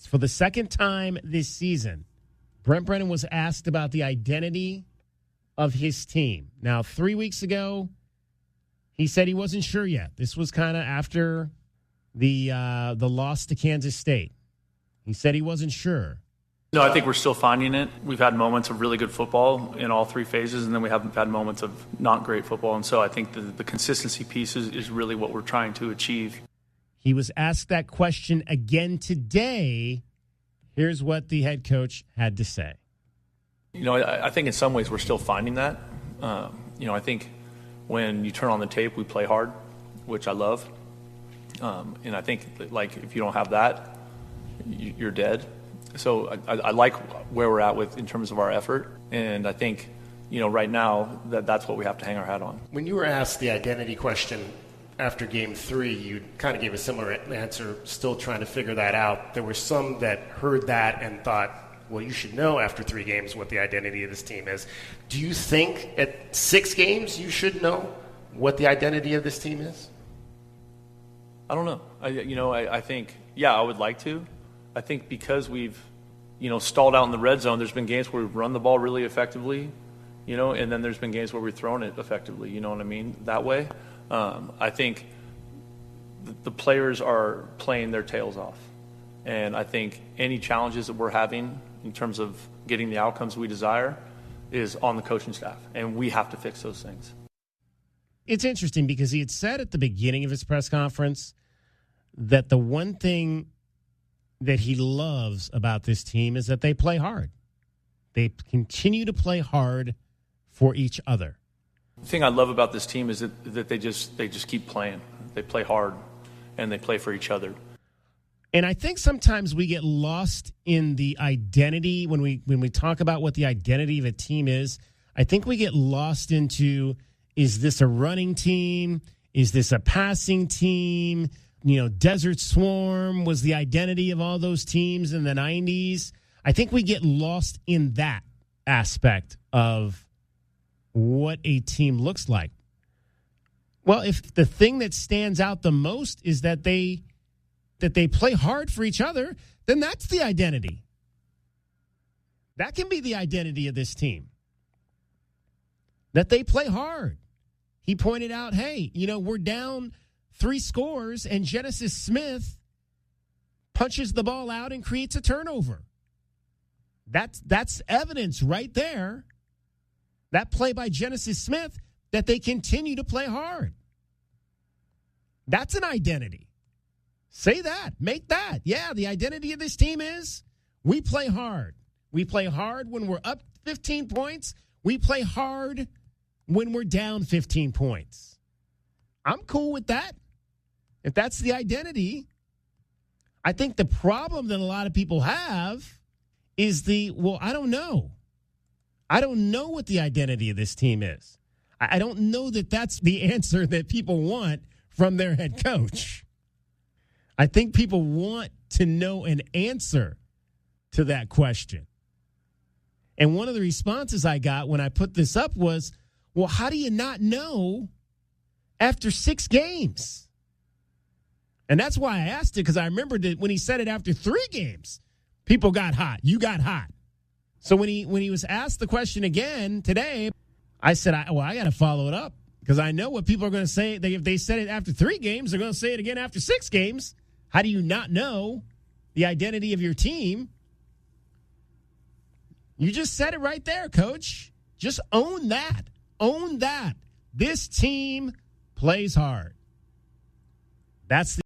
for the second time this season, Brent Brennan was asked about the identity of his team. Now, 3 weeks ago, he said he wasn't sure yet. This was kind of after the loss to Kansas State. He said he wasn't sure. No, I think we're still finding it. We've had moments of really good football in all three phases, and then we have had moments of not great football. And so I think the consistency piece is really what we're trying to achieve. He was asked that question again today. Here's what the head coach had to say. I think in some ways we're still finding that. I think when you turn on the tape, we play hard, which I love. And I think if you don't have that, you're dead. So I like where we're at in terms of our effort. And I think, right now that's what we have to hang our hat on. When you were asked the identity question after Game 3, you kind of gave a similar answer, still trying to figure that out. There were some that heard that and thought, well, you should know after 3 games what the identity of this team is. Do you think at 6 games you should know what the identity of this team is? I don't know. I think, I would like to. I think because we've, stalled out in the red zone, there's been games where we've run the ball really effectively, and then there's been games where we've thrown it effectively, you know what I mean, that way. I think the players are playing their tails off. And I think any challenges that we're having in terms of getting the outcomes we desire is on the coaching staff, and we have to fix those things. It's interesting because he had said at the beginning of his press conference that the one thing that he loves about this team is that they play hard. They continue to play hard for each other. The thing I love about this team is that they just keep playing. They play hard, and they play for each other. And I think sometimes we get lost in the identity when we talk about what the identity of a team is. I think we get lost into, is this a running team? Is this a passing team? Desert Swarm was the identity of all those teams in the 90s. I think we get lost in that aspect of what a team looks like. Well, if the thing that stands out the most is that they play hard for each other, then that's the identity. That can be the identity of this team. That they play hard. He pointed out, hey, we're down 3 scores, and Genesis Smith punches the ball out and creates a turnover. That's evidence right there. That play by Genesis Smith that they continue to play hard. That's an identity. Say that. Make that. Yeah, the identity of this team is we play hard. We play hard when we're up 15 points. We play hard when we're down 15 points. I'm cool with that. If that's the identity, I think the problem that a lot of people have is I don't know. I don't know what the identity of this team is. I don't know that that's the answer that people want from their head coach. I think people want to know an answer to that question. And one of the responses I got when I put this up was, well, how do you not know after 6 games? And that's why I asked it, because I remember that when he said it after 3 games, people got hot. You got hot. So when he was asked the question again today, I said, I got to follow it up, because I know what people are going to say. If they said it after 3 games, they're going to say it again after 6 games. How do you not know the identity of your team? You just said it right there, Coach. Just own that. Own that. This team plays hard. That's the